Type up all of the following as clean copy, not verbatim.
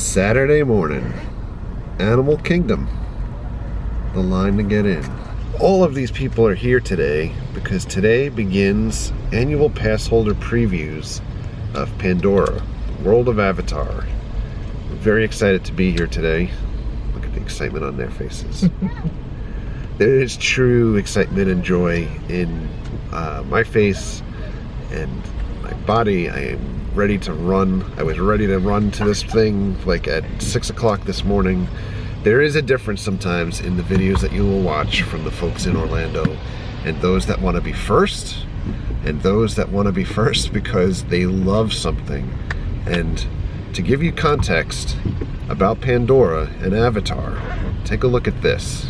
Saturday morning, Animal Kingdom, the line to get in. All of these people are here today because today begins annual pass holder previews of Pandora, World of Avatar. I'm very excited to be here today. Look at the excitement on their faces. There is true excitement and joy in my face and my body. I am ready to run. I was ready to run to this thing like at 6 o'clock this morning. There is a difference sometimes in the videos that you will watch from the folks in Orlando and those that want to be first and those that want to be first because they love something. And to give you context about Pandora and Avatar, take a look at this.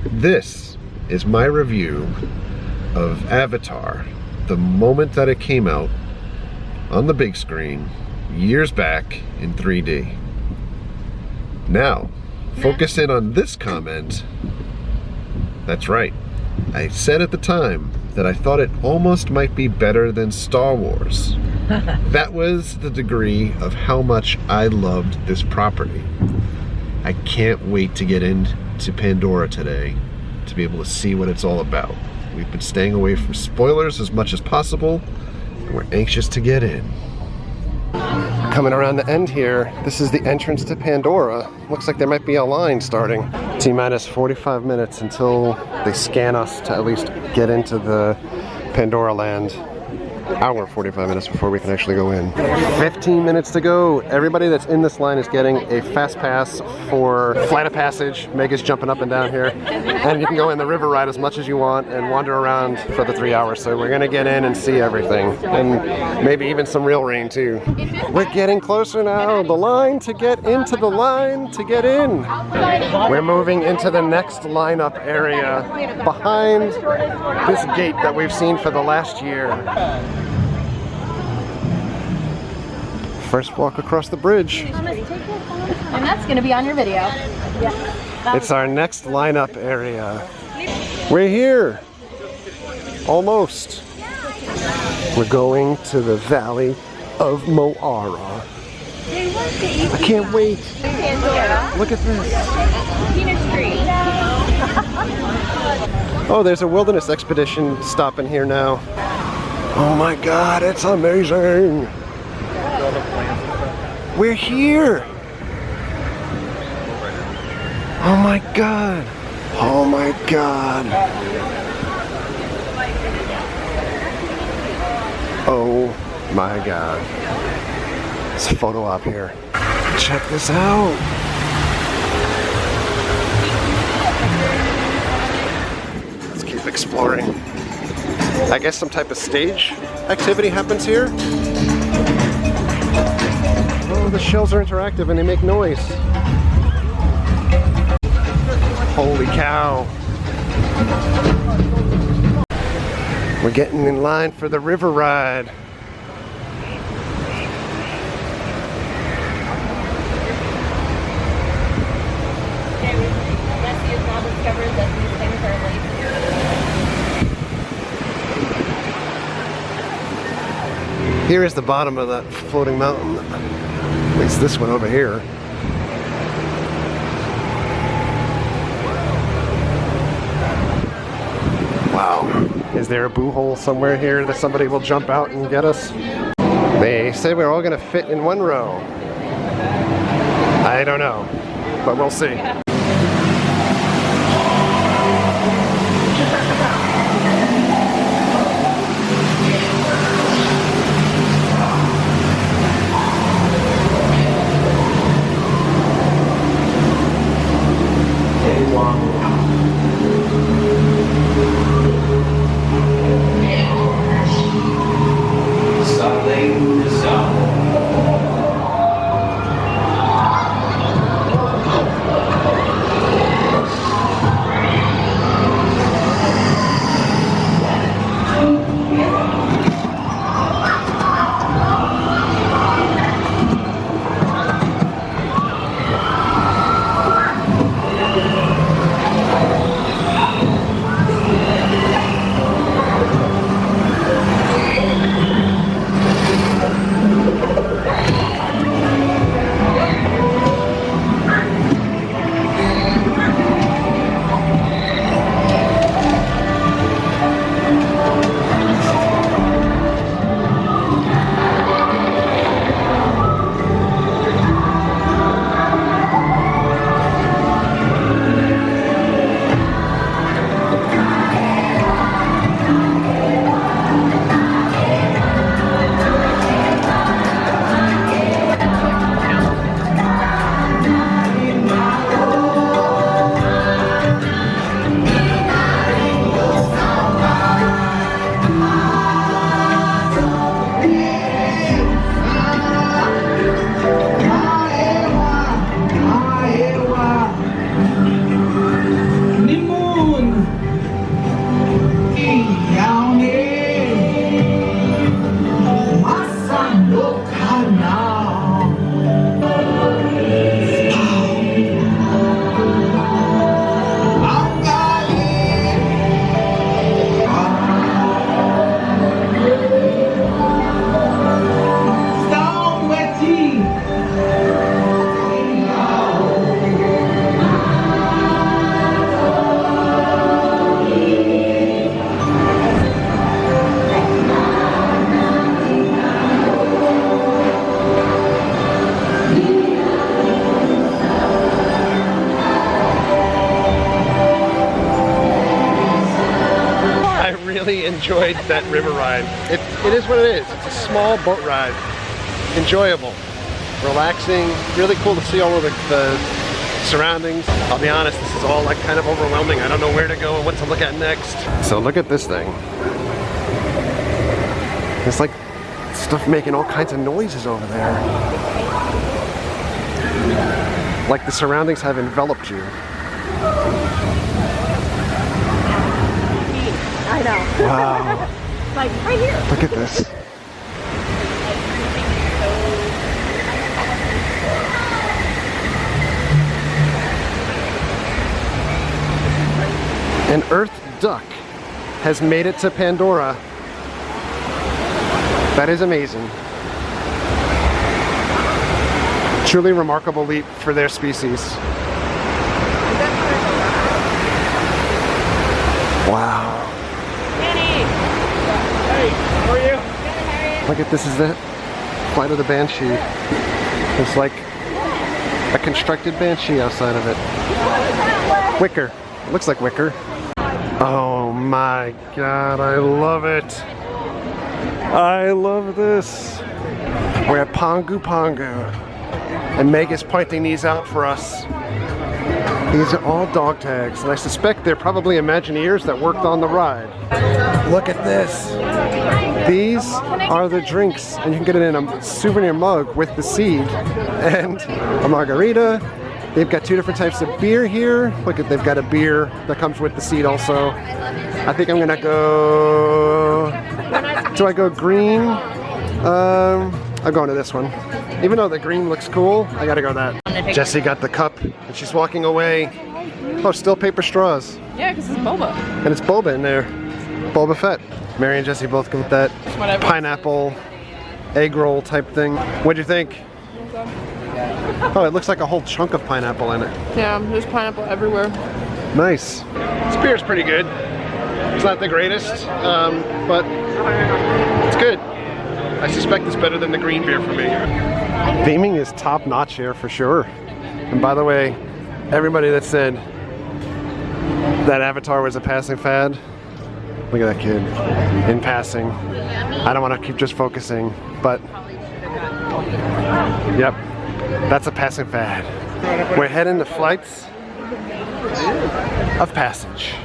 This is my review of Avatar the moment that it came out on the big screen years back in 3D. Now, focus in on this comment. That's right. I said at the time that I thought it almost might be better than Star Wars. That was the degree of how much I loved this property. I can't wait to get into Pandora today to be able to see what it's all about. We've been staying away from spoilers as much as possible, and we're anxious to get in. Coming around the end here, this is the entrance to Pandora. Looks like there might be a line starting. T-minus 45 minutes until they scan us to at least get into the Pandora land. Hour 45 minutes before we can actually go in. 15 minutes to go. Everybody that's in this line is getting a fast pass for Flight of Passage. Meg is jumping up and down here. And you can go in the river ride as much as you want and wander around for the 3 hours. So we're gonna get in and see everything. And maybe even some real rain too. We're getting closer now. The line to get into the line to get in. We're moving into the next lineup area behind this gate that we've seen for the last year. First walk across the bridge. And that's going to be on your video. Yeah. It's our next lineup area. We're here. Almost. We're going to the Valley of Mo'ara. I can't wait. Look at this. Oh, there's a wilderness expedition stopping here now. Oh my God, it's amazing. We're here. Oh my God. Oh my God. Oh my God. It's a photo op here. Check this out. Let's keep exploring. I guess some type of stage activity happens here. Oh, the shells are interactive and they make noise. Holy cow. We're getting in line for the river ride. Here is the bottom of that floating mountain. At least this one over here. Wow. Is there a boo hole somewhere here that somebody will jump out and get us? They say we're all gonna fit in one row. I don't know, but we'll see. enjoyed that river ride. It is what it is. It's a small boat ride. Enjoyable, relaxing, really cool to see all of the surroundings. I'll be honest, this is all like kind of overwhelming. I don't know where to go and what to look at next. So look at this thing. There's like stuff making all kinds of noises over there. Like the surroundings have enveloped you. I know. Wow. Like right here. Look at this. An earth duck has made it to Pandora. That is amazing. Truly remarkable leap for their species. Wow. Danny! Hey, how are you? Look at this, is the flight of the Banshee. There's like a constructed Banshee outside of it. Wicker. It looks like wicker. Oh my god, I love it. I love this. We're at Pongu Pongu. And Meg is pointing these out for us. These are all dog tags, and I suspect they're probably Imagineers that worked on the ride. Look at this. These are the drinks, and you can get it in a souvenir mug with the seed and a margarita. They've got two different types of beer here. Look at, they've got a beer that comes with the seed also. I think I'm gonna go, do I go green? I'm going to this one. Even though the green looks cool, I gotta go that. Jessie got the cup and she's walking away. Oh, still paper straws. Yeah, because it's boba. And it's boba in there. Boba Fett. Mary and Jessie both got that Whatever. pineapple egg roll type thing. What'd you think? Oh, it looks like a whole chunk of pineapple in it. Yeah, there's pineapple everywhere. Nice. This beer's pretty good. It's not the greatest, but it's good. I suspect it's better than the green beer for me. Theming is top notch here for sure. And by the way, everybody that said that Avatar was a passing fad, look at that kid in passing. I don't want to keep just focusing, but yep, that's a passing fad. We're heading to flights of passage.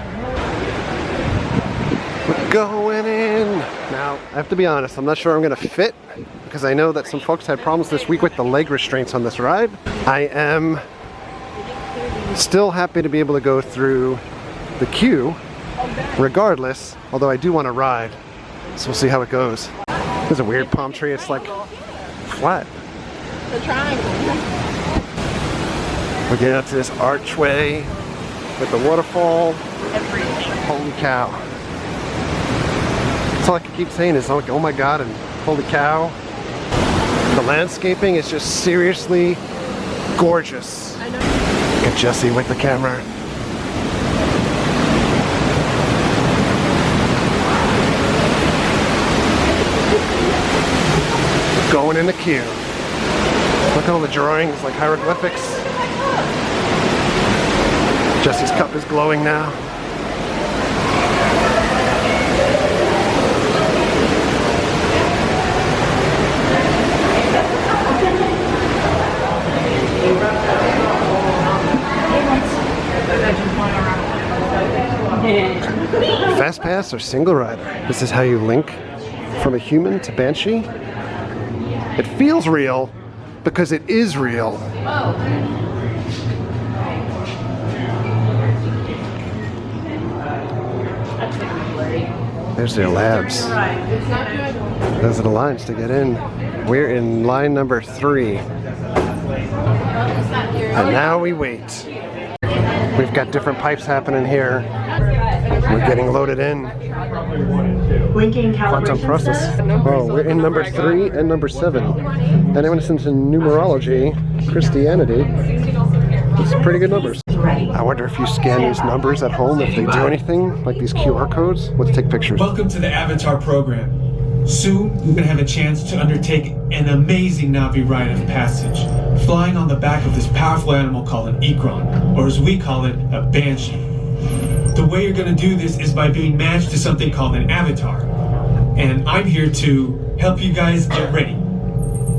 We're going in. Now, I have to be honest, I'm not sure I'm gonna fit because I know that some folks had problems this week with the leg restraints on this ride. I am still happy to be able to go through the queue regardless, although I do want to ride. So we'll see how it goes. There's a weird palm tree, it's like flat. The triangle. We're getting up to this archway with the waterfall. Holy cow. That's all I can keep saying is like, oh my god, and holy cow. The landscaping is just seriously gorgeous. I know. Look at Jessie with the camera. Going in the queue. Look at all the drawings, like hieroglyphics. Jessie's cup is glowing now. Fast pass or single rider? This is how you link from a human to Banshee. It feels real because it is real. There's their labs. Those are the lines to get in. We're in line number 3. And now we wait. We've got different pipes happening here. We're getting loaded in. Quantum process. Oh, we're in number 3 and number 7. Anyone who's into numerology, Christianity, it's pretty good numbers. I wonder if you scan these numbers at home, if they do anything, like these QR codes. Let's take pictures. Welcome to the Avatar program. Soon, we're going to have a chance to undertake an amazing Na'vi rite of passage, flying on the back of this powerful animal called an Ikron, or as we call it, a Banshee. The way you're going to do this is by being matched to something called an avatar. And I'm here to help you guys get ready.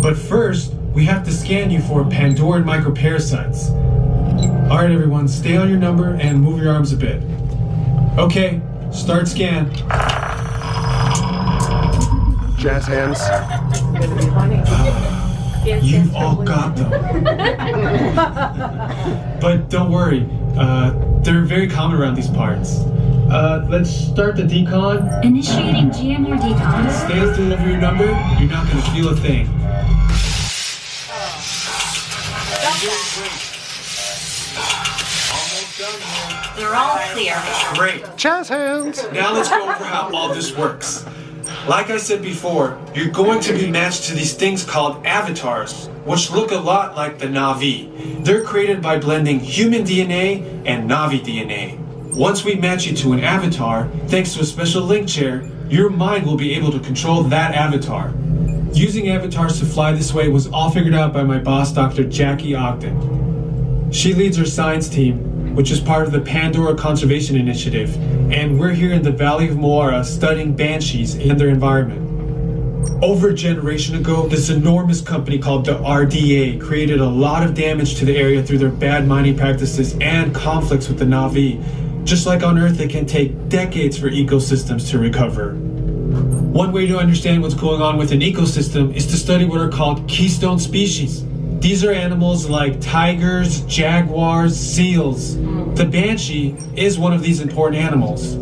But first, we have to scan you for Pandoran microparasites. All right, everyone, stay on your number and move your arms a bit. Okay, start scan. Jazz hands. You've all got them. But don't worry, they're very common around these parts. Let's start the decon. Initiating GMR decon. Stay still over your number, you're not going to feel a thing. They're all clear. Great. Jazz hands. Now let's go over how all this works. Like I said before, you're going to be matched to these things called avatars, which look a lot like the Na'vi. They're created by blending human DNA and Na'vi DNA. Once we match you to an avatar, thanks to a special link chair, your mind will be able to control that avatar. Using avatars to fly this way was all figured out by my boss, Dr. Jackie Ogden. She leads our science team, which is part of the Pandora Conservation Initiative, and we're here in the Valley of Moara studying banshees and their environment. Over a generation ago, this enormous company called the RDA created a lot of damage to the area through their bad mining practices and conflicts with the Na'vi. Just like on Earth, it can take decades for ecosystems to recover. One way to understand what's going on with an ecosystem is to study what are called keystone species. These are animals like tigers, jaguars, seals. The banshee is one of these important animals.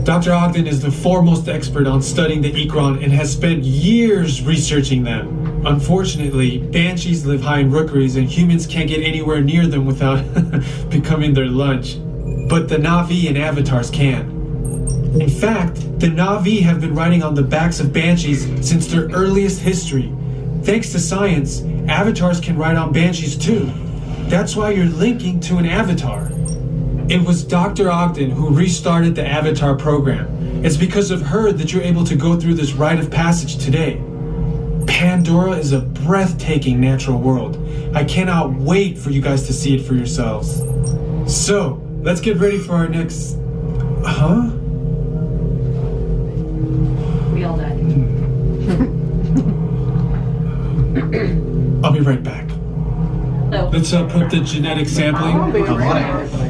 Dr. Ogden is the foremost expert on studying the ikran and has spent years researching them. Unfortunately, banshees live high in rookeries and humans can't get anywhere near them without becoming their lunch. But the Na'vi and avatars can. In fact, the Na'vi have been riding on the backs of banshees since their earliest history. Thanks to science, avatars can ride on banshees too. That's why you're linking to an avatar. It was Dr. Ogden who restarted the Avatar program. It's because of her that you're able to go through this rite of passage today. Pandora is a breathtaking natural world. I cannot wait for you guys to see it for yourselves. So, let's get ready for our next... Huh? We all died. I'll be right back. Let's put the genetic sampling.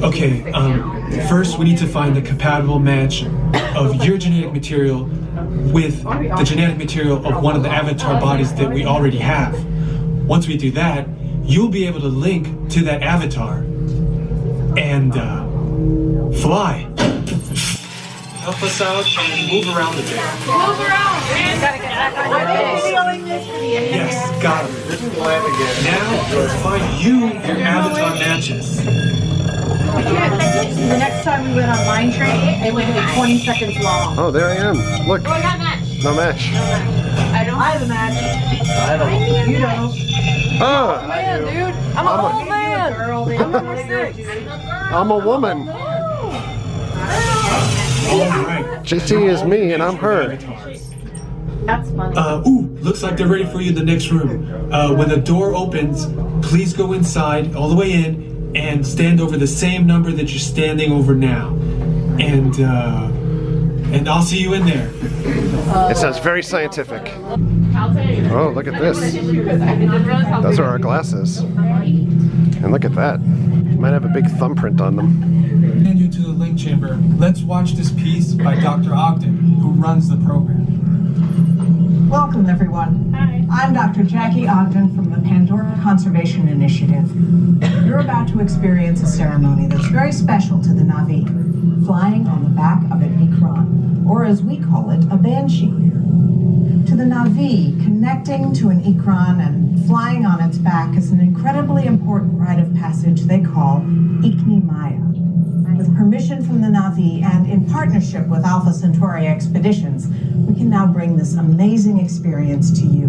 Okay, first we need to find the compatible match of your genetic material with the genetic material of one of the avatar bodies that we already have. Once we do that, you'll be able to link to that avatar and fly. Help us out and move around a bit. Move around! Gotta get back on your feet. Yes, got it. Now, let's find you your avatar matches. The next time we went on Mine Train, it went 20 seconds long. Oh, there I am. Look. Oh, I got a match. No match. I have a match. I don't. You don't. Oh, Man, dude, I'm an old man. I'm number 6. I'm a woman. Alright. JC is me and I'm her. That's funny. Looks like they're ready for you in the next room. When the door opens, please go inside, all the way in, and stand over the same number that you're standing over now. And I'll see you in there. It sounds very scientific. I'll tell you. Oh, look at this. I didn't realize how Those big are our glasses. And look at that. Might have a big thumbprint on them. Send you to the link chamber. Let's watch this piece by Dr. Ogden, who runs the program. Welcome, everyone. Hi. I'm Dr. Jackie Ogden from the Pandora Conservation Initiative. You're about to experience a ceremony that's very special to the Na'vi, flying on the back of an ikran, or as we call it, a banshee. To the Na'vi, connecting to an ikran and flying on its back is an incredibly important rite of passage they call Ikni Maya. With permission from the Na'vi and in partnership with Alpha Centauri Expeditions, we can now bring this amazing experience to you.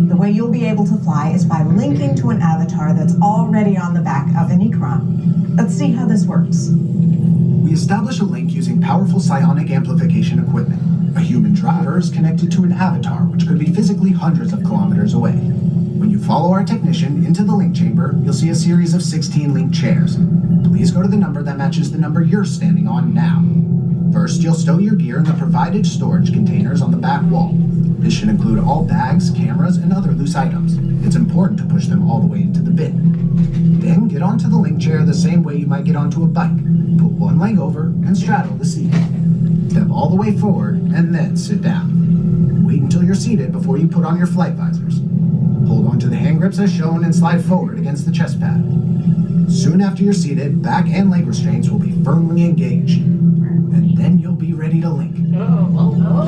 The way you'll be able to fly is by linking to an avatar that's already on the back of an ikran. Let's see how this works. We establish a link using powerful psionic amplification equipment. A human driver is connected to an avatar, which could be physically hundreds of kilometers away. When you follow our technician into the link chamber, chamber, you'll see a series of 16 linked chairs. Please go to the number that matches the number you're standing on now. First, you'll stow your gear in the provided storage containers on the back wall. This should include all bags, cameras, and other loose items. It's important to push them all the way into the bin. Then get onto the link chair the same way you might get onto a bike. Put one leg over and straddle the seat. Step all the way forward and then sit down. Wait until you're seated before you put on your flight visors. Hold onto the hand grips as shown and slide forward against the chest pad. Soon after you're seated, back and leg restraints will be firmly engaged. And then you'll be ready to link.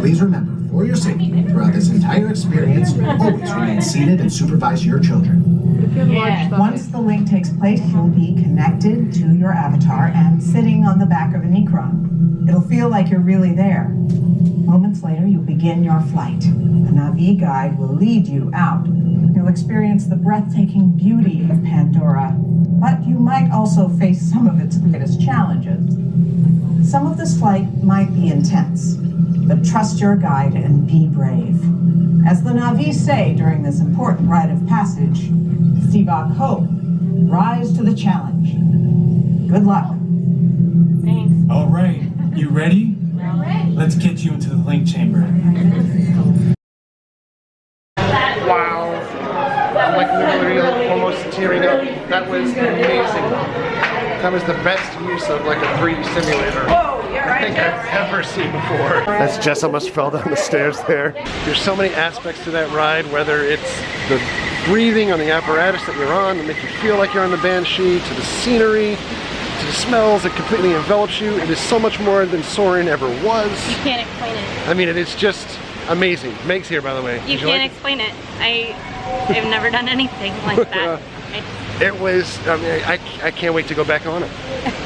Please remember, for your safety, throughout this entire experience, always remain seated and supervise your children. Once the link takes place, you'll be connected to your avatar and sitting on the back of an Ikron. It'll feel like you're really there. Moments later, you'll begin your flight. A Na'vi guide will lead you out. You'll experience the breathtaking beauty of Pandora, but you might also face some of its greatest challenges. Some of this flight might be intense, but trust your guide and be brave. As the Na'vi say during this important rite of passage, Sivak Ho, rise to the challenge. Good luck. Thanks. All right, you ready? All right. Let's get you into the link chamber. Wow. I'm like literally almost tearing up. That was amazing. That was the best use of like a 3D simulator I think I've ever seen before. That's Jess almost fell down the stairs there. There's so many aspects to that ride, whether it's the breathing on the apparatus that you're on to make you feel like you're on the Banshee, to the scenery, to the smells that completely envelops you. It is so much more than Soarin' ever was. You can't explain it. I mean, it is just amazing. Meg's here, by the way. You can't explain it. I've never done anything like that. It was, I mean, I can't wait to go back on it.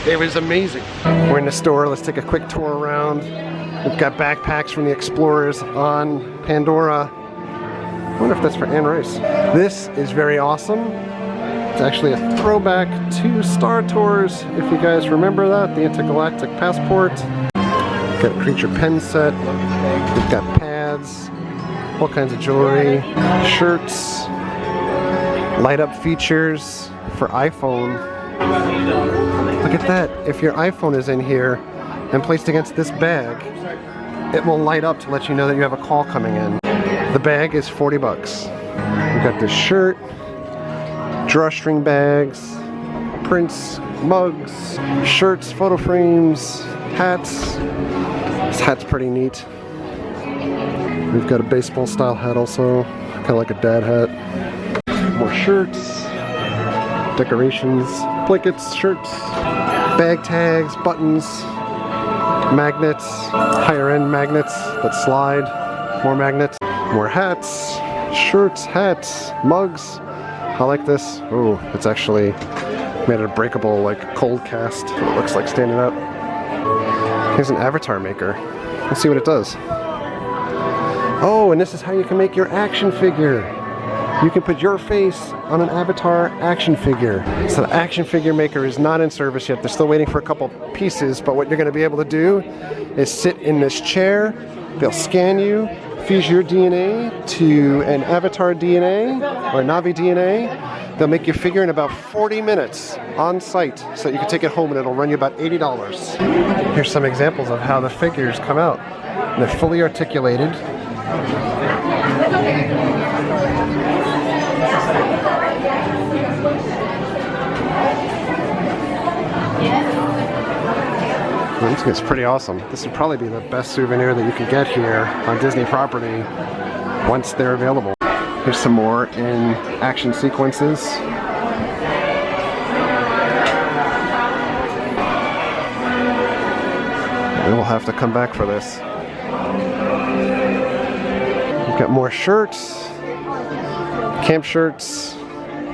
It was amazing. We're in the store, let's take a quick tour around. We've got backpacks from the Explorers on Pandora. I wonder if that's for Anne Rice. This is very awesome. It's actually a throwback to Star Tours, if you guys remember that, the Intergalactic Passport. We've got a creature pen set. We've got pads, all kinds of jewelry, shirts, light up features for iPhone. Look at that. If your iPhone is in here and placed against this bag, it will light up to let you know that you have a call coming in. The bag is 40 bucks. We've got this shirt, drawstring bags, prints, mugs, shirts, photo frames, hats. This hat's pretty neat. We've got a baseball style hat also, kind of like a dad hat. More shirts, decorations, blankets, shirts, bag tags, buttons, magnets, higher end magnets that slide, more magnets, more hats, shirts, hats, mugs. I like this. Oh, it's actually made of breakable, like cold cast. It looks like standing up. Here's an avatar maker. Let's see what it does. Oh, and this is how you can make your action figure. You can put your face on an avatar action figure. So the action figure maker is not in service yet. They're still waiting for a couple pieces, but what you're going to be able to do is sit in this chair. They'll scan you, fuse your DNA to an avatar DNA or Na'vi DNA. They'll make your figure in about 40 minutes on site, so that you can take it home and it'll run you about $80. Here's some examples of how the figures come out. They're fully articulated. It's pretty awesome. This would probably be the best souvenir that you can get here on Disney property once they're available. Here's some more in action sequences. And we'll have to come back for this. We've got more shirts, camp shirts,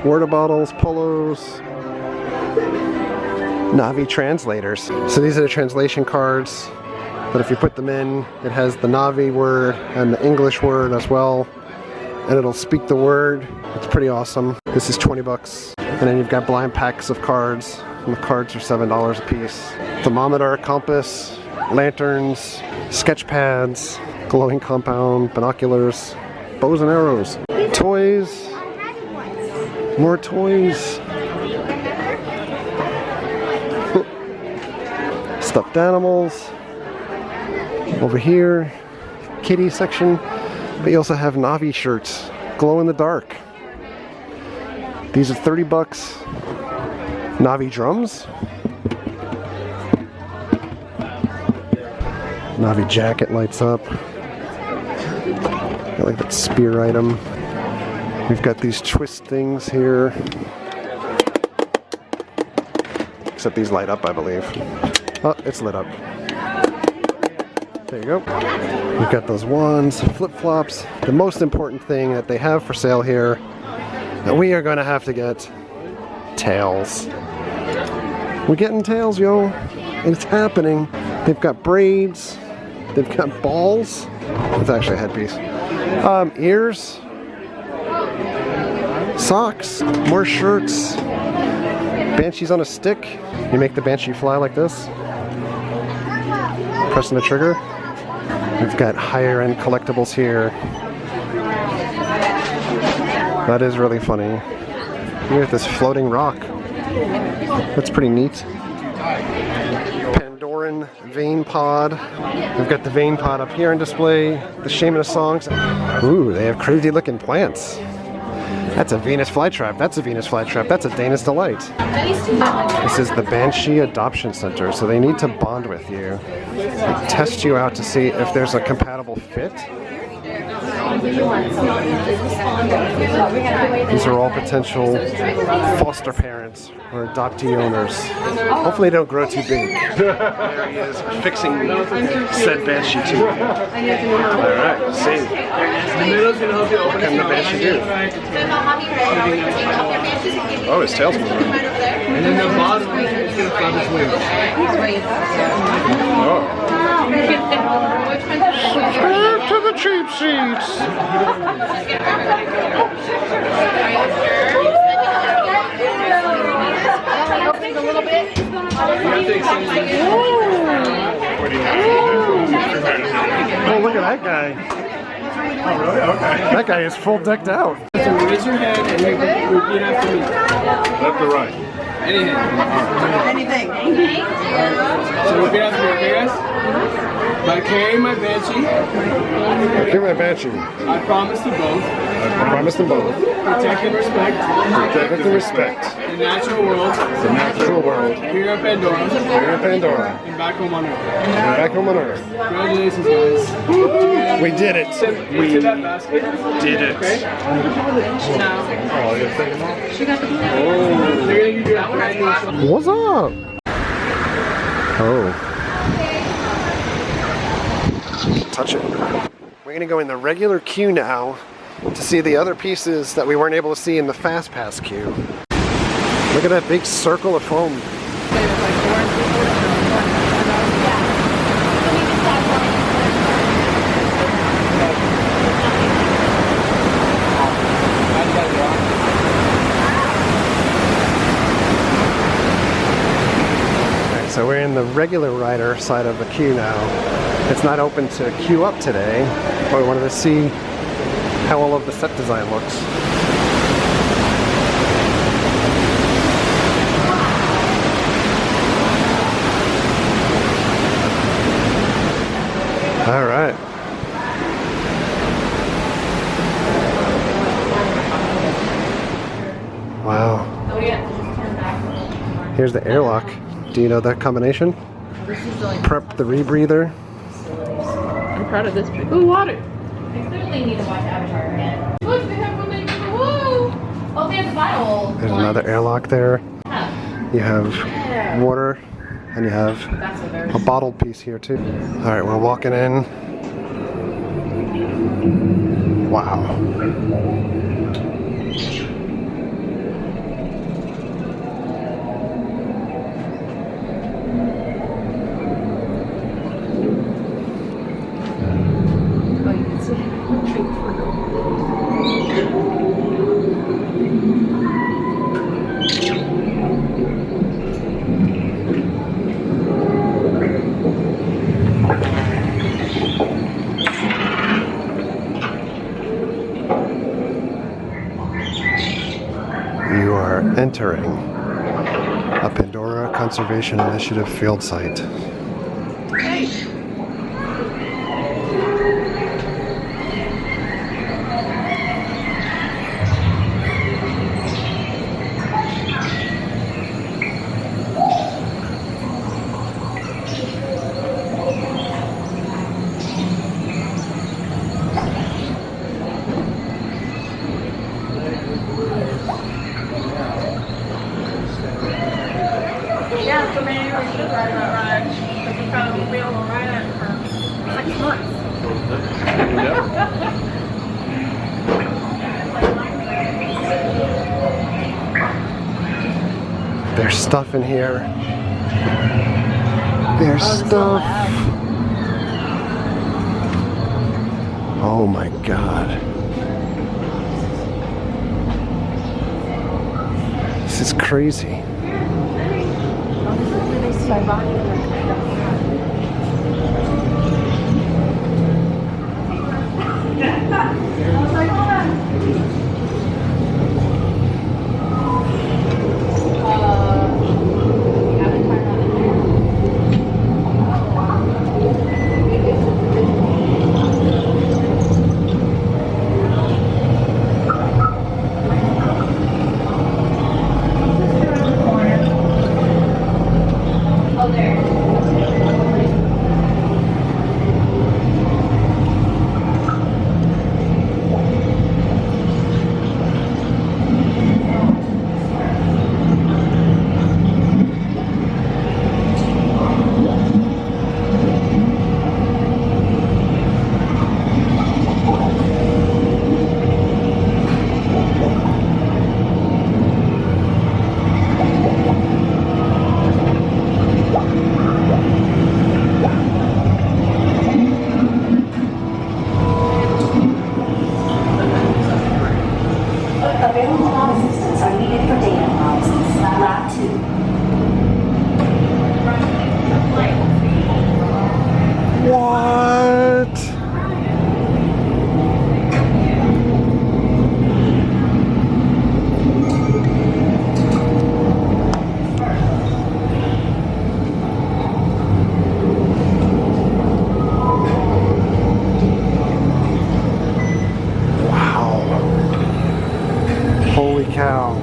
water bottles, polos, Na'vi translators. So these are the translation cards, but if you put them in, it has the Na'vi word and the English word as well, and it'll speak the word. It's pretty awesome. This is 20 bucks. And then you've got blind packs of cards, and the cards are $7 a piece. Thermometer, compass, lanterns, sketch pads, glowing compound, binoculars, bows and arrows, toys, More toys. Stuffed animals. Over here, kitty section. But you also have Navi shirts, glow in the dark. These are $30. Navi drums. Navi jacket lights up. I like that spear item. We've got these twist things here. Except these light up, I believe. Oh, it's lit up. There you go. We've got those wands, flip-flops. The most important thing that they have for sale here, that we are going to have to get, tails. We're getting tails, yo. It's happening. They've got braids. They've got balls. It's actually a headpiece. Ears. Socks. More shirts. Banshees on a stick. You make the banshee fly like this. Pressing the trigger. We've got higher end collectibles here. That is really funny. Here at this floating rock. That's pretty neat. Pandoran vein pod. We've got the vein pod up here on display. The Shaman of Songs. Ooh, they have crazy looking plants. That's a Venus flytrap. That's a Venus flytrap. That's a Dana's Delight. This is the Banshee Adoption Center, so they need to bond with you. They test you out to see if there's a compatible fit. These are all potential foster parents or adoptee owners. Hopefully they don't grow too big. There he is, fixing said Banshee too. Alright, see. What can the Banshee do? Oh, his tail's moving. And then the bottom is going to flap his wings. Oh. Straight to the cheap seats. Oh, look at that guy. Oh, really? Okay. That guy is full decked out. So raise your hand and repeat after me. Left or right? Anything. So repeat after me, okay guys? By carrying my banshee, Carry my banshee. I promise to both I promise them both. protect and respect Protect and respect the natural world the natural world here in Pandora here in Pandora and back home on Earth. and back home on Earth. Congratulations, guys. We did it. We Into that basket. did it. Okay? Oh, I gotta take them off. They're gonna give you a brand new song. What's up? Oh. Touch it. We're gonna go in the regular queue now to see the other pieces that we weren't able to see in the Fast Pass queue. Look at that big circle of foam. Alright, so we're in the regular rider side of the queue now. It's not open to queue up today, but we wanted to see how all of the set design looks. All right. Wow. Here's the airlock. Do you know that combination? Prep the rebreather. I'm proud of this. Ooh, water. I clearly need to watch Avatar again. Look, they have one they can woo! Oh, they have the bottle. There's another airlock there. You have water, and you have a bottled piece here too. All right, we're walking in. Wow. Entering a Pandora Conservation Initiative field site. Yeah, so maybe we should ride that ride. Because we probably won't be able to ride it for 6 months. There's stuff in here. There's stuff. Oh my god. This is crazy. Holy cow.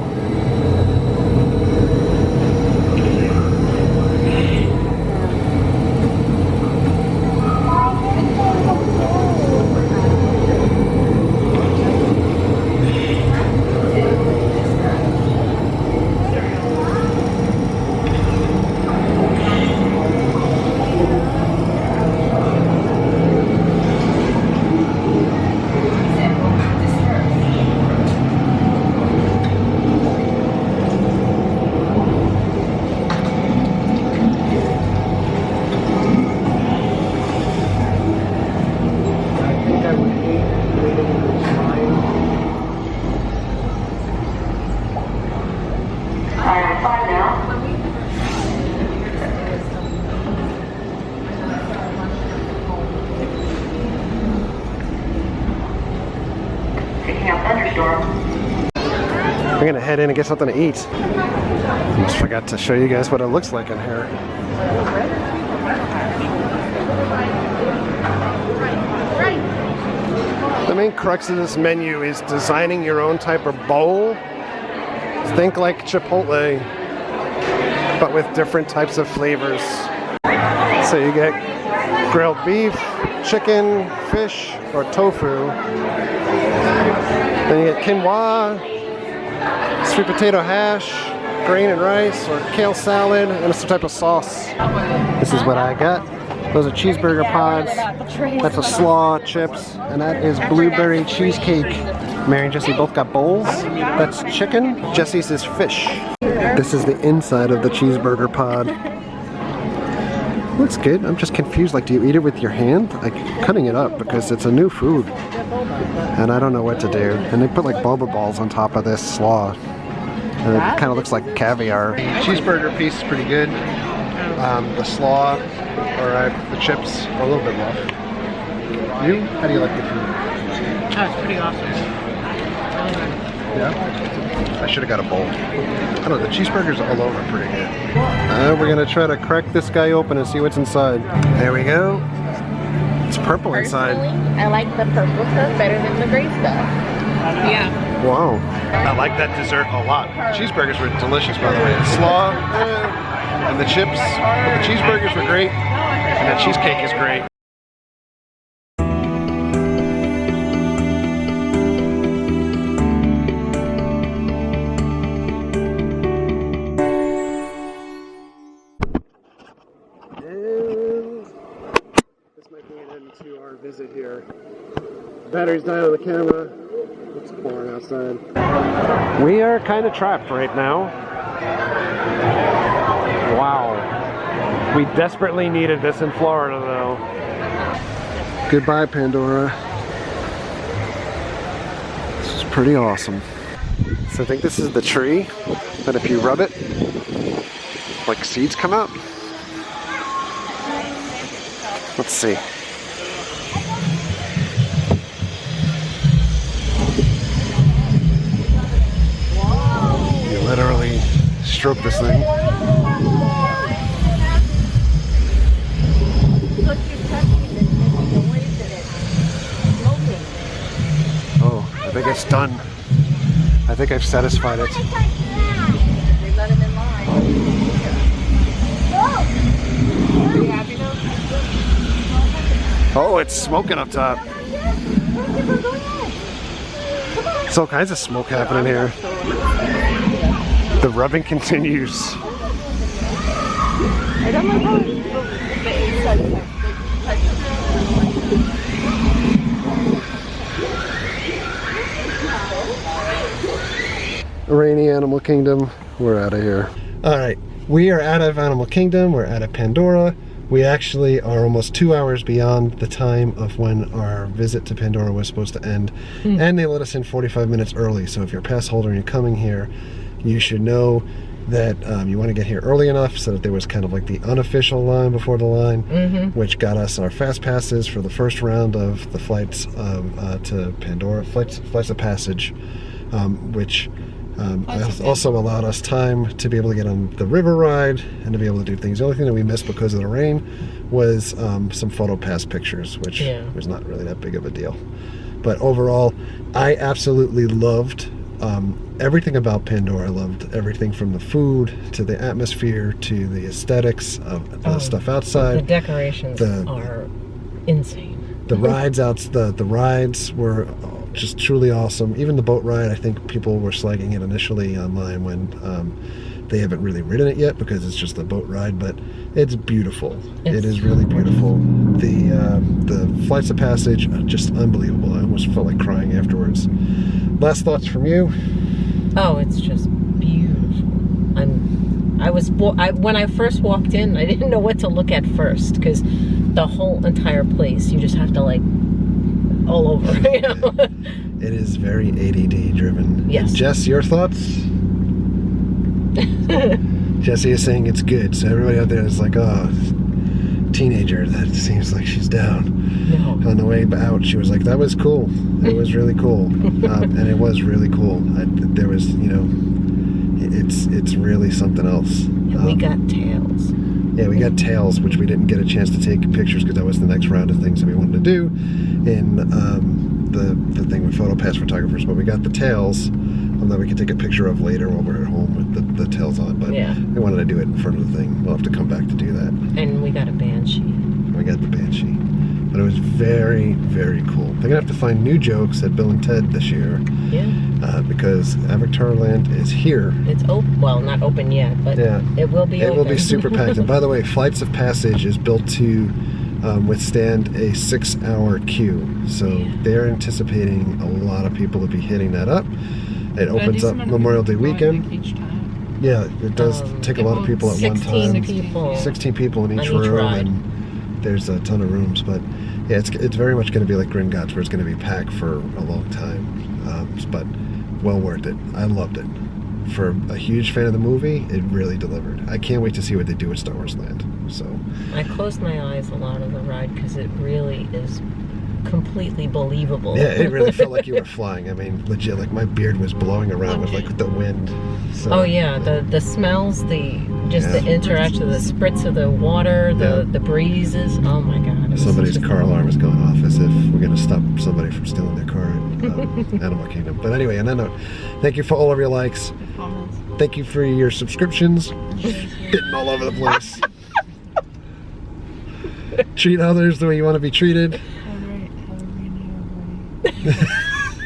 We're gonna head in and get something to eat. Almost forgot to show you guys what it looks like in here. The main crux of this menu is designing your own type of bowl. Think like Chipotle, but with different types of flavors. So you get grilled beef, chicken, fish, or tofu. Then you get quinoa, sweet potato hash, grain and rice, or kale salad, and some type of sauce. This is what I got. Those are cheeseburger pods. That's a slaw chips, and that is blueberry cheesecake. Mary and Jesse both got bowls. That's chicken. Jesse's is fish. This is the inside of the cheeseburger pod. Looks good. I'm just confused. Like, do you eat it with your hand? Like, cutting it up because it's a new food. And I don't know what to do. And they put like boba balls on top of this slaw. And it kind of looks like caviar. Cheeseburger piece is pretty good. The slaw, or the chips, are a little bit rough. You? How do you like the food? Oh, it's pretty awesome. Really good. Yeah? I should have got a bowl. I don't know, the cheeseburgers alone are pretty good. We're gonna try to crack this guy open and see what's inside. There we go. It's purple inside. I like the purple stuff better than the gray stuff. Yeah. Wow. I like that dessert a lot. Cheeseburgers were delicious, by the way. The slaw and the chips, but the cheeseburgers were great, and that cheesecake is great. This might be an end to our visit here. Battery's dying on the camera. It's pouring outside. We are kind of trapped right now. Wow. We desperately needed this in Florida, though. Goodbye, Pandora. This is pretty awesome. So I think this is the tree that if you rub it, like seeds come out. Let's see. You literally stroke this thing. Oh, I think it's done. I think I've satisfied it. They let him in line. Are you happy now? Oh, it's smoking up top. There's all kinds of smoke happening here. The rubbing continues. I don't like how the inside. Rainy Animal Kingdom, we're out of here. All right, we are out of Animal Kingdom, we're out of Pandora. We actually are almost 2 hours beyond the time of when our visit to Pandora was supposed to end. And they let us in 45 minutes early, so if you're a pass holder and you're coming here, you should know that you want to get here early enough so that there was kind of like the unofficial line before the line, which got us our fast passes for the first round of the flights to Pandora, flights of passage, which also allowed us time to be able to get on the river ride and to be able to do things. The only thing that we missed because of the rain was some photo pass pictures, which was not really that big of a deal. But overall, I absolutely loved everything about Pandora. I loved everything from the food to the atmosphere to the aesthetics of the stuff outside. The decorations are insane. The rides the rides were just truly awesome. Even the boat ride, I think people were slagging it initially online when they haven't really ridden it yet because it's just the boat ride, but it's beautiful. It is really beautiful. The flights of passage are just unbelievable. I almost felt like crying afterwards. Last thoughts from you? Oh, it's just beautiful. When I first walked in, I didn't know what to look at first because the whole entire place, you just have to like all over, you know. It is very ADD driven. Yes. Jess, your thoughts? Jessie is saying it's good, so everybody out there is like, oh, teenager that seems like she's down. No. On the way out, she was like, that was cool. It was really cool. And it was really cool. There was, you know, it's really something else. And we got tails. Yeah, we got tails, which we didn't get a chance to take pictures because that was the next round of things that we wanted to do in the thing with PhotoPass photographers. But we got the tails that we can take a picture of later when we're at home with the tails on. But we wanted to do it in front of the thing. We'll have to come back to do that. And we got a banshee. We got the banshee. But it was very, very cool. They're gonna have to find new jokes at Bill and Ted this year. Yeah. Because Avatarland is here. It's open. Well, not open yet, but it will be. It will be super packed. And by the way, Flights of Passage is built to withstand a 6-hour queue. So they're anticipating a lot of people to be hitting that up. It opens up Memorial Day weekend. Yeah, it does take a lot of people at one time. 16 people in each room, and there's a ton of rooms. But yeah, it's very much going to be like Gringotts, where it's going to be packed for a long time. But well worth it. I loved it. For a huge fan of the movie, it really delivered. I can't wait to see what they do with Star Wars Land. So I closed my eyes a lot on the ride because it really is completely believable. Yeah, it really felt like you were flying. I mean, legit, like my beard was blowing around with like the wind. So, Oh yeah, the smells, the interaction, the spritz of the water, the breezes. Oh my God! Somebody's car alarm is going off as if we're going to stop somebody from stealing their car at Animal Kingdom. But anyway, on that note, thank you for all of your likes. Thank you for your subscriptions. Hitting all over the place. Treat others the way you want to be treated.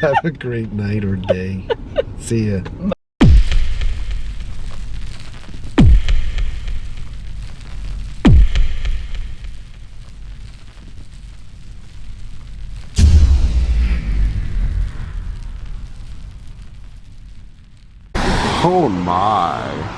Have a great night or day. See ya. Oh my.